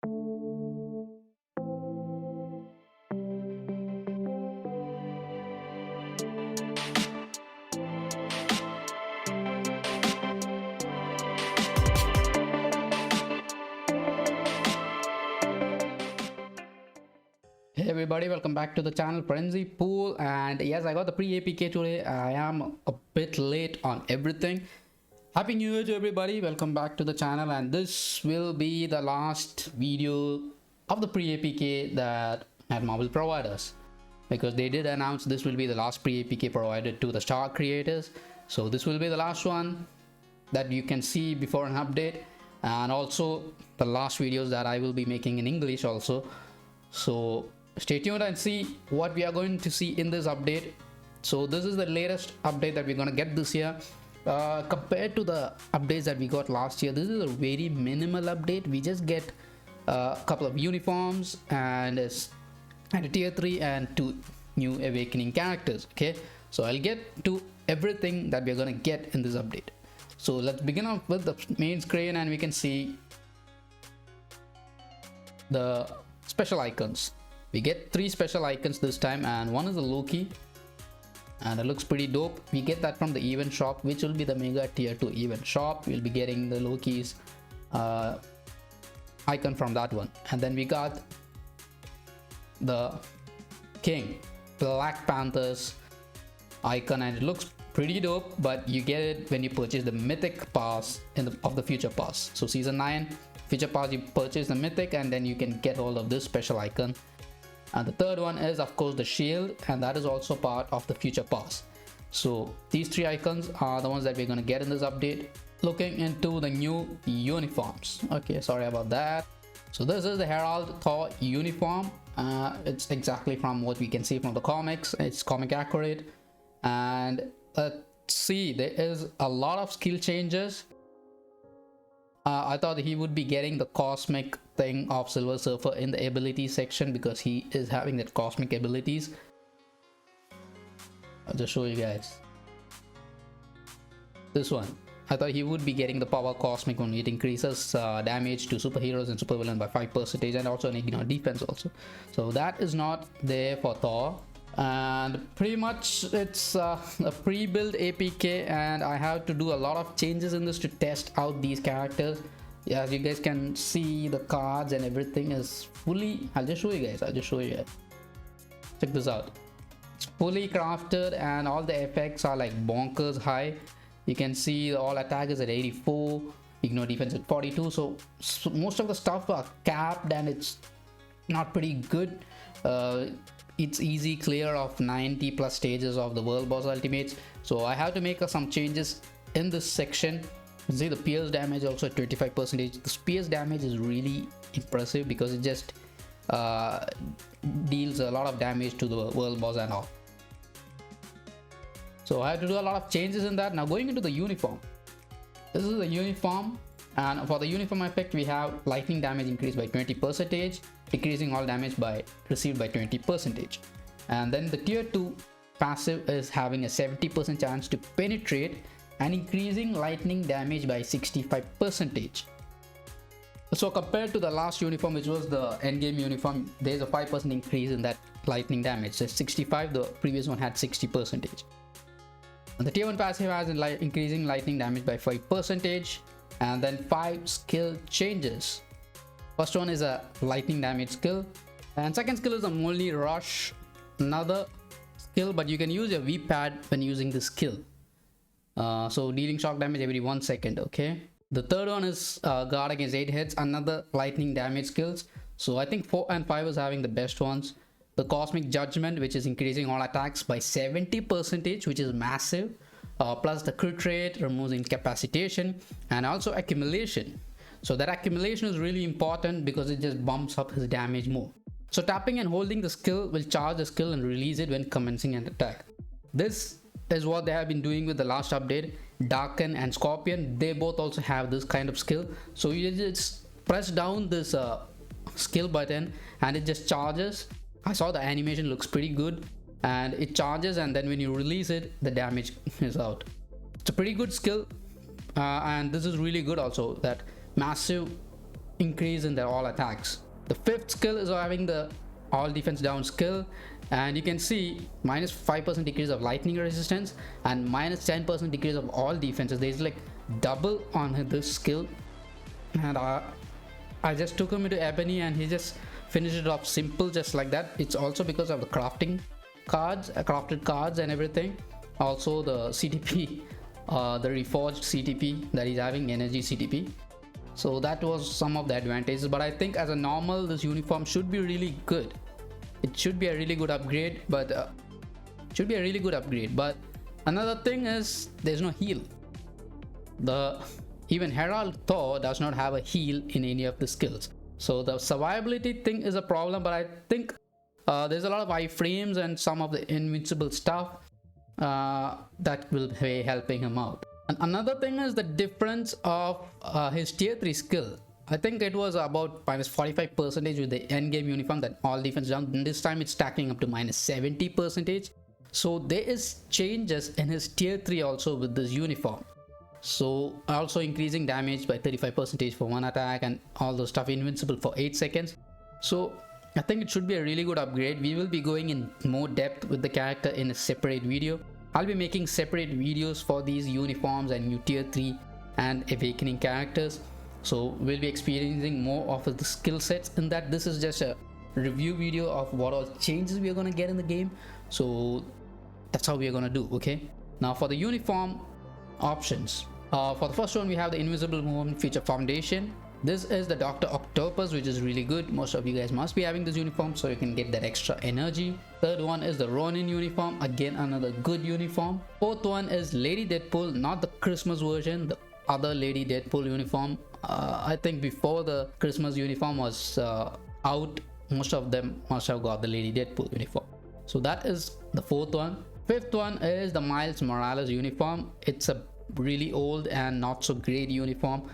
Hey everybody, welcome back to the channel Frenzypool. And yes, I got the pre-APK today. I am a bit late on everything. Happy New Year to everybody, welcome back to the channel. And this will be the last video of the pre-APK that Netmarble provide us, because they did announce this will be the last pre-APK provided to the star creators. So this will be the last one that you can see before an update, and also the last videos that I will be making in English also. So stay tuned and see what we are going to see in this update. So this is the latest update that we're going to get this year. Compared to the updates that we got last year, this is a very minimal update. We just get a couple of uniforms and a tier 3 and 2 new awakening characters. Okay, so I'll get to everything that we're going to get in this update. So let's begin off with the main screen, and we can see the special icons. We get 3 special icons this time, and one is the Loki, and it looks pretty dope. We get that from the event shop, which will be the mega tier 2 event shop. We'll be getting the Loki's icon from that one. And then we got the King Black Panther's icon, and it looks pretty dope, but you get it when you purchase the mythic pass of the future pass. So season 9 future pass, you purchase the mythic, and then you can get all of this special icon. And the third one is of course the shield, and that is also part of the future pass. So these 3 icons are the ones that we're going to get in this update. Looking into the new uniforms, okay, sorry about that. So this is the Herald Thor uniform. It's exactly from what we can see from the comics. It's comic accurate, and let's see, there is a lot of skill changes. I thought he would be getting the cosmic thing of Silver Surfer in the ability section, because he is having that cosmic abilities. I'll just show you guys this one. I thought he would be getting the power cosmic one. It increases damage to superheroes and supervillains by 5%, and also an ignore defense also. So that is not there for Thor. And pretty much it's a pre-built APK, and I have to do a lot of changes in this to test out these characters. Yeah, as you guys can see, the cards and everything is fully, I'll just show you guys. Check this out. It's fully crafted, and all the effects are like bonkers high. You can see all attack is at 84, ignore defense at 42. So most of the stuff are capped, and it's not pretty good. It's easy clear of 90 plus stages of the world boss ultimates. So I have to make some changes in this section. You can see the pierce damage also at 25%. The pierce damage is really impressive, because it just deals a lot of damage to the world boss and all. So I have to do a lot of changes in that. Now going into the uniform, this is the uniform, and for the uniform effect we have lightning damage increased by 20%, decreasing all damage received by 20%. And then the tier 2 passive is having a 70% chance to penetrate and increasing lightning damage by 65%. So compared to the last uniform, which was the endgame uniform, there's a 5% increase in that lightning damage. So 65, the previous one had 60%. And the tier 1 passive has increasing lightning damage by 5%, and then 5 skill changes. First one is a lightning damage skill, and second skill is a moldy rush, another skill, but you can use your V-pad when using this skill. So dealing shock damage every 1 second. Okay, the third one is guard against 8 hits, another lightning damage skills. So I think 4 and 5 is having the best ones. The cosmic judgment, which is increasing all attacks by 70%, which is massive. Plus the crit rate removes incapacitation, and also accumulation. So that accumulation is really important, because it just bumps up his damage more. So tapping and holding the skill will charge the skill and release it when commencing an attack. This is what they have been doing with the last update. Darken and Scorpion, they both also have this kind of skill. So you just press down this skill button, and it just charges. I saw the animation looks pretty good, and it charges, and then when you release it, the damage is out. It's a pretty good skill, and this is really good also, that massive increase in their all attacks. The fifth skill is having the all defense down skill, and you can see minus 5% decrease of lightning resistance and minus 10% decrease of all defenses. There's like double on this skill, and I just took him into ebony and he just finished it off simple just like that. It's also because of the crafting cards, crafted cards and everything. Also the CTP, the reforged CTP that he's having, energy CTP. So that was some of the advantages, but I think as a normal, this uniform should be really good. It should be a really good upgrade, but another thing is there's no heal. Even Herald Thor does not have a heal in any of the skills, so the survivability thing is a problem. But I think there's a lot of iframes and some of the invincible stuff that will be helping him out. And another thing is the difference of his tier 3 skill. I think it was about minus 45% with the endgame uniform, that all defense down. And this time it's stacking up to minus 70%. So there is changes in his tier 3 also with this uniform. So also increasing damage by 35% for one attack and all those stuff, invincible for 8 seconds. So I think it should be a really good upgrade. We will be going in more depth with the character in a separate video. I'll be making separate videos for these uniforms and new tier 3 and awakening characters. So we'll be experiencing more of the skill sets in that. This is just a review video of what all changes we are going to get in the game. So that's how we are going to do. Okay, now for the uniform options, for the first one we have the invisible movement feature foundation. This is the Dr. Octopus, which is really good. Most of you guys must be having this uniform, so you can get that extra energy. Third one is the Ronin uniform, again another good uniform. Fourth one is Lady Deadpool, not the Christmas version, the other Lady Deadpool uniform. I think before the Christmas uniform was out, most of them must have got the Lady Deadpool uniform. So that is the fourth one. Fifth one is the Miles Morales uniform. It's a really old and not so great uniform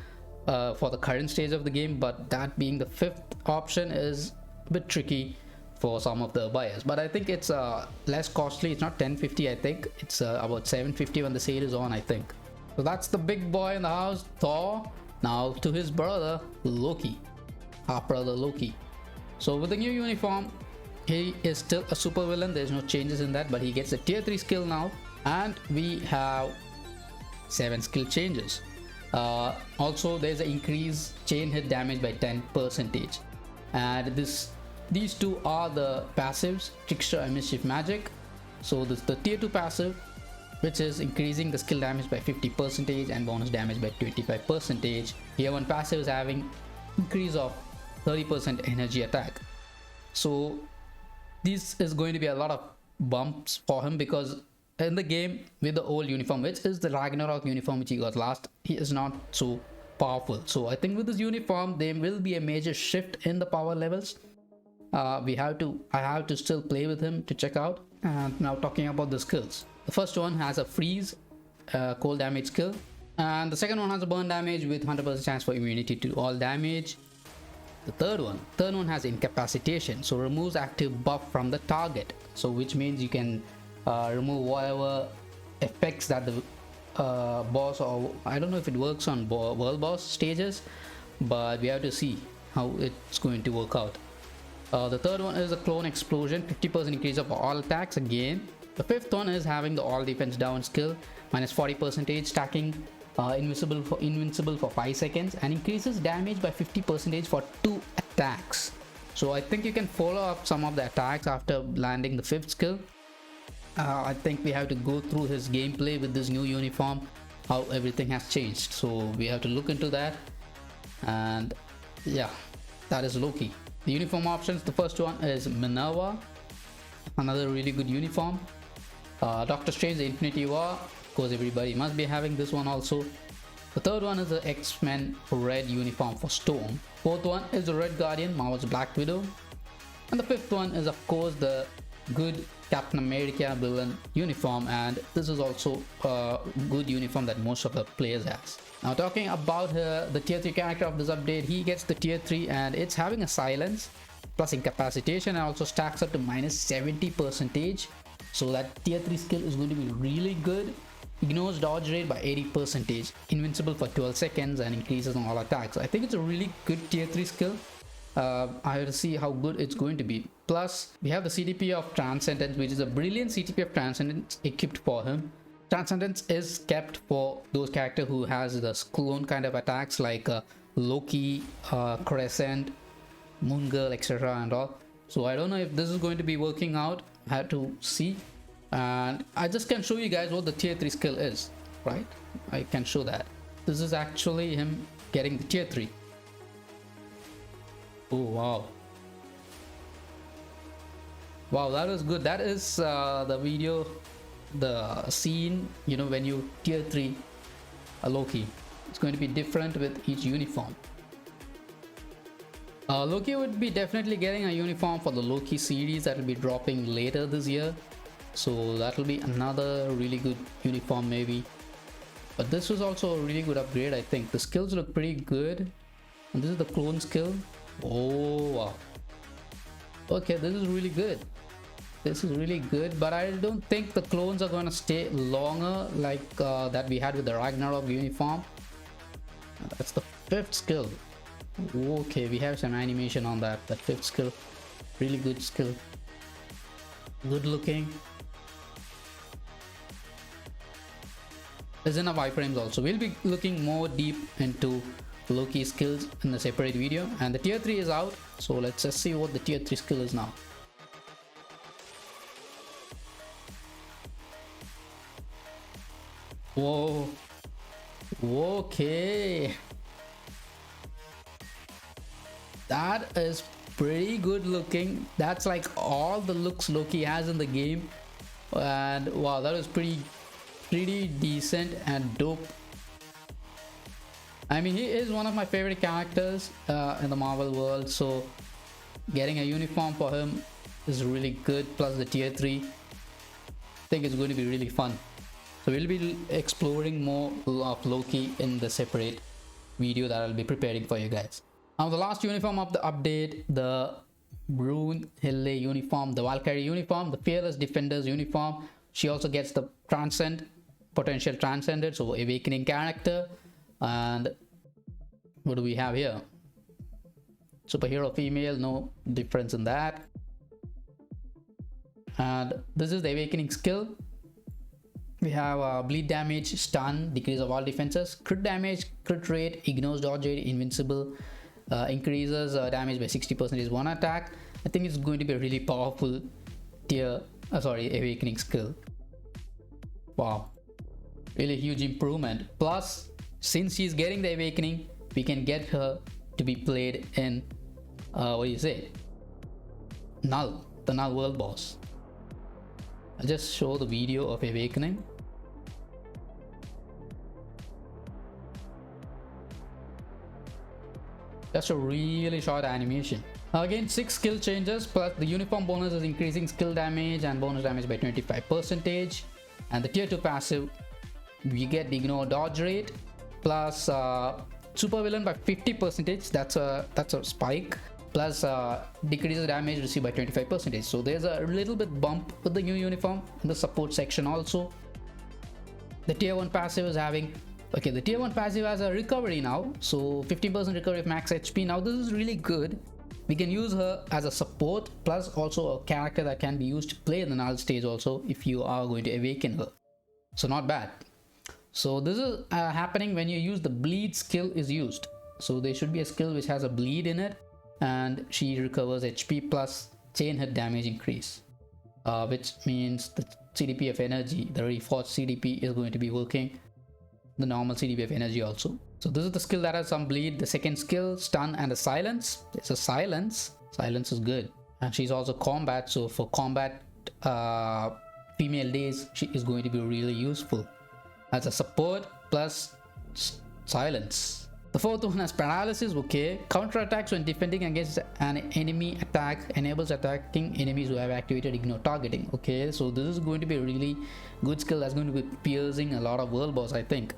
for the current stage of the game, but that being the fifth option is a bit tricky for some of the buyers. But I think it's less costly. It's not 1050, I think it's about 750 when the sale is on, I think. So that's the big boy in the house, Thor. Now to his brother Loki, half brother Loki. So with the new uniform, he is still a super villain. There's no changes in that, but he gets a tier 3 skill now, and we have 7 skill changes. Also there's an increased chain hit damage by 10%, and these two are the passives, Trickster and Mischief Magic. So this the tier 2 passive, which is increasing the skill damage by 50% and bonus damage by 25%. Here one passive is having increase of 30% energy attack. So this is going to be a lot of bumps for him, because in the game with the old uniform, which is the Ragnarok uniform which he got last, he is not so powerful. So I think with this uniform there will be a major shift in the power levels. I have to still play with him to check out. And now talking about the skills, the first one has a freeze cold damage skill, and the second one has a burn damage with 100% chance for immunity to all damage. The third one has incapacitation, so removes active buff from the target, so which means you can remove whatever effects that the boss, or I don't know if it works on world boss stages, but we have to see how it's going to work out. The third one is a clone explosion, 50% increase of all attacks again. The fifth one is having the all defense down skill, minus 40% stacking, invincible for 5 seconds, and increases damage by 50% for 2 attacks. So I think you can follow up some of the attacks after landing the fifth skill. I think we have to go through his gameplay with this new uniform, how everything has changed. So we have to look into that. And yeah, that is Loki. The uniform options, the first one is Minerva, another really good uniform. Doctor Strange, the Infinity War, of course everybody must be having this one also. The third one is the X-Men red uniform for Storm. Fourth one is the Red Guardian, Marvel's Black Widow. And the fifth one is of course the good Captain America villain uniform, and this is also a good uniform that most of the players has. Now talking about the tier 3 character of this update, he gets the tier 3 and it's having a silence plus incapacitation, and also stacks up to minus 70%. So that tier 3 skill is going to be really good. ignores dodge rate by 80%, invincible for 12 seconds, and increases on all attacks. I think it's a really good tier 3 skill. I will see how good it's going to be. Plus, we have the CDP of Transcendence, which is a brilliant CDP of Transcendence equipped for him. Transcendence is kept for those characters who has the clone kind of attacks like Loki, Crescent, Moon Girl, etc. and all. So I don't know if this is going to be working out. I have to see. And I just can show you guys what the tier 3 skill is, right? I can show that. This is actually him getting the tier 3. Oh wow. Wow, that is good. That is the video, the scene, you know, when you tier 3 a Loki. It's going to be different with each uniform. Loki would be definitely getting a uniform for the Loki series that will be dropping later this year. So that will be another really good uniform maybe. But this was also a really good upgrade, I think. The skills look pretty good. And this is the clone skill. Oh wow. Okay, this is really good. This is really good, but I don't think the clones are going to stay longer like that we had with the Ragnarok uniform. That's the 5th skill. Okay, we have some animation on that 5th skill. Really good skill. Good looking. There's enough iframes also. We'll be looking more deep into Loki skills in a separate video, and the tier 3 is out, so let's just see what the tier 3 skill is now. Whoa. Okay. That is pretty good looking. That's like all the looks Loki has in the game, and wow, that is pretty decent and dope. I mean, he is one of my favorite characters in the Marvel world, so getting a uniform for him is really good. Plus the tier 3, I think it's going to be really fun. So we'll be exploring more of Loki in the separate video that I'll be preparing for you guys. Now the last uniform of the update, the Brunhilde uniform, the Valkyrie uniform, the Fearless Defenders uniform. She also gets the potential transcended, so awakening character. And what do we have here? Superhero female, no difference in that. And this is the awakening skill. We have bleed damage, stun, decrease of all defenses, crit damage, crit rate, ignores dodge rate, invincible, increases damage by 60% one attack. I think it's going to be a really powerful awakening skill. Wow, really huge improvement. Plus, since she's getting the awakening, we can get her to be played in Null, the Null world boss. I'll just show the video of awakening. That's a really short animation. Again, 6 skill changes, plus the uniform bonus is increasing skill damage and bonus damage by 25%. And the tier 2 passive, we get the ignore dodge rate, plus super villain by 50%. That's a spike. Plus decreases damage received by 25%. So there's a little bit bump with the new uniform in the support section also. The tier 1 passive is having, the tier 1 passive has a recovery now, so 50% recovery of max HP. Now this is really good. We can use her as a support, plus also a character that can be used to play in the null stage also if you are going to awaken her. So not bad. So this is happening when you use the bleed skill is used. So there should be a skill which has a bleed in it, and she recovers HP plus chain hit damage increase, which means the CDP of energy, the reforged CDP, is going to be working the normal CDP of energy also. So this is the skill that has some bleed. The second skill, stun and the silence. It's a silence is good, and she's also combat, so for combat female days she is going to be really useful as a support plus silence. The fourth one has paralysis. Counter attacks when defending against an enemy attack, enables attacking enemies who have activated ignore targeting. So this is going to be a really good skill that's going to be piercing a lot of world boss, I think.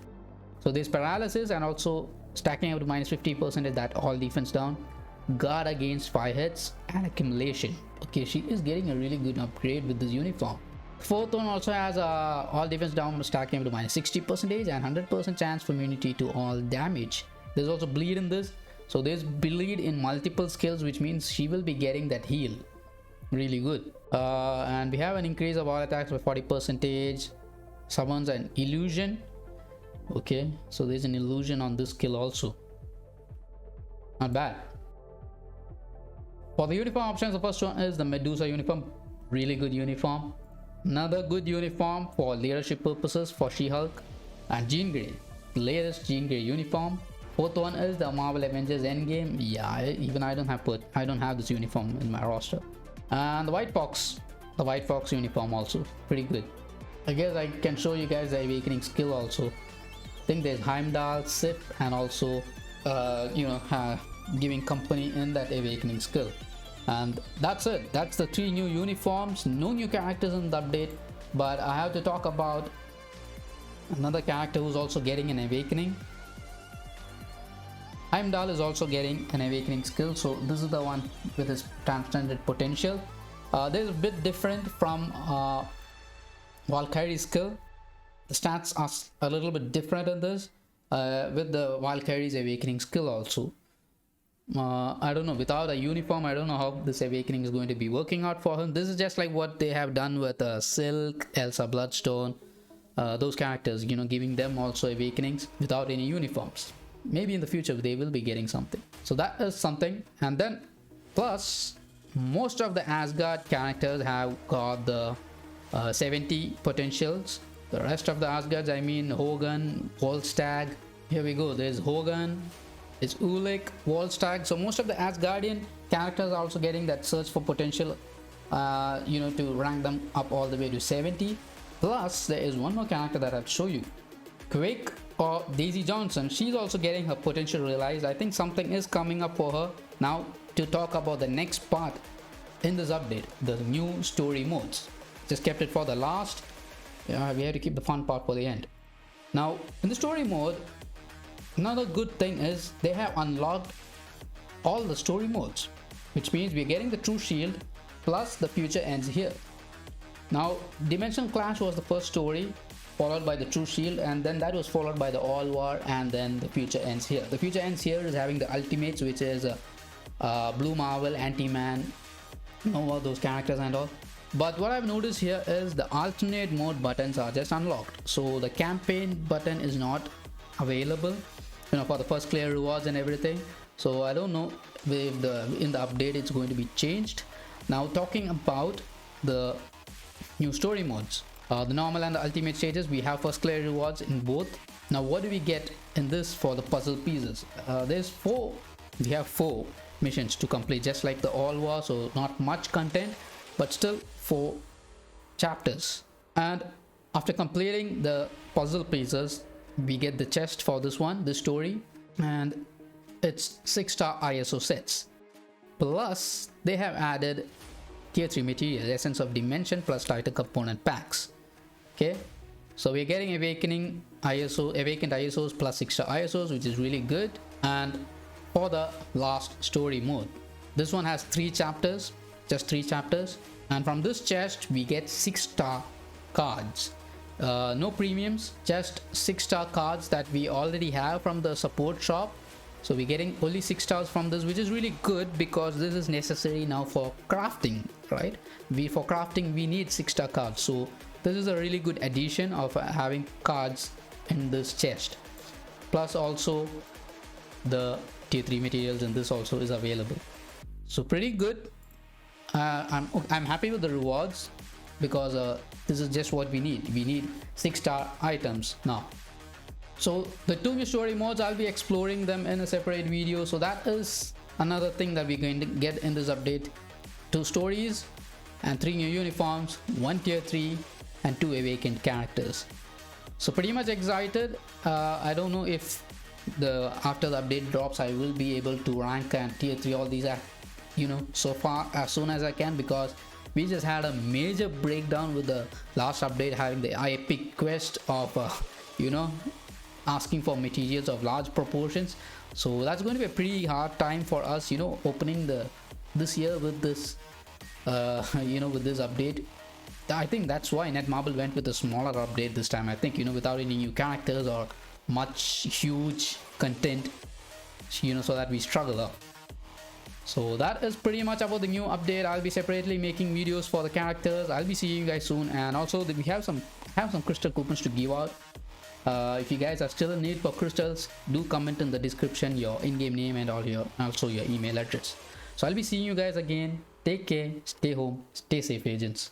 So there's paralysis and also stacking up to minus 50% that all defense down, guard against 5 hits and accumulation. She is getting a really good upgrade with this uniform. Fourth one also has all defense down stack to minus 60% and 100% chance for immunity to all damage. There's also bleed in this, so there's bleed in multiple skills, which means she will be getting that heal. Really good. And we have an increase of all attacks by 40%. Summons an illusion. Okay, so there's an illusion on this skill also. Not bad. For the uniform options, the first one is the Medusa uniform. Really good uniform. Another good uniform for leadership purposes for She-Hulk and Jean Grey. Latest Jean Grey uniform. Fourth one is the Marvel Avengers Endgame. Yeah, I don't have this uniform in my roster. And the White Fox uniform also pretty good. I guess I can show you guys the awakening skill also. I think there's Heimdall, Sif, and also giving company in that awakening skill. And that's it. That's the 3 new uniforms. No new characters in the update, but I have to talk about another character who's also getting an awakening. Heimdall is also getting an awakening skill, so this is the one with his transcendent potential. There's a bit different from Valkyrie's skill. The stats are a little bit different in this with the Valkyrie's awakening skill also. I don't know, without a uniform, I don't know how this awakening is going to be working out for him. This is just like what they have done with Silk, Elsa Bloodstone, those characters, giving them also awakenings without any uniforms. Maybe in the future they will be getting something. So that is something. And then plus most of the Asgard characters have got the 70 potentials. The rest of the Asgards, I mean Hogun, Volstagg. Here we go. There's Hogun, it's Ulik, Volstagg. So most of the Asgardian characters are also getting that search for potential, to rank them up all the way to 70. Plus there is one more character that I'll show you. Quake or Daisy Johnson, she's also getting her potential realized. I think something is coming up for her. Now to talk about the next part in this update, the new story modes. Just kept it for the last. We have to keep the fun part for the end. Now in the story mode, another good thing is they have unlocked all the story modes, which means we're getting the True Shield plus the Future Ends here. Now Dimensional Clash was the first story, followed by the True Shield, and then that was followed by the All War, and then the Future Ends here. The Future Ends here is having the Ultimates, which is Blue Marvel, Anti-Man, Nova, those characters and all. But what I've noticed here is the alternate mode buttons are just unlocked. So the campaign button is not available, for the first clear rewards and everything. So I don't know if in the update it's going to be changed. Now talking about the new story modes. The normal and the ultimate stages, we have first clear rewards in both. Now what do we get in this for the puzzle pieces? We have 4 missions to complete, just like the All War, so not much content, but still 4 chapters. And after completing the puzzle pieces, we get the chest for this story, and it's 6-star ISO sets. Plus they have added tier 3 materials, Essence of Dimension plus Titan component packs. Okay, so we're getting awakened ISOs plus 6-star ISOs, which is really good. And for the last story mode, this one has 3 chapters, just 3 chapters, and from this chest we get 6-star cards. No premiums, just 6-star cards that we already have from the support shop. So we're getting only 6 stars from this, which is really good because this is necessary now for crafting, right? For crafting we need 6-star cards, so this is a really good addition of having cards in this chest. Plus also the tier 3 materials in this also is available, so pretty good. I'm happy with the rewards because this is just what we need. We need 6-star items now. So the 2 new story modes, I'll be exploring them in a separate video. So that is another thing that we're going to get in this update. 2 stories and 3 new uniforms, 1 tier 3 and 2 awakened characters. So pretty much excited. I don't know if after the update drops I will be able to rank and tier 3 all these so far as soon as I can, because we just had a major breakdown with the last update, having the epic quest of asking for materials of large proportions. So that's going to be a pretty hard time for us, opening this year with this with this update. I think that's why Netmarble went with a smaller update this time. I think, you know, without any new characters or much huge content, you know, so that we struggle up. So that is pretty much about the new update. I'll be separately making videos for the characters. I'll be seeing you guys soon, and also we have some crystal coupons to give out. If you guys are still in need for crystals, do comment in the description your in-game name and also your email address. So I'll be seeing you guys again. Take care, stay home, stay safe, agents.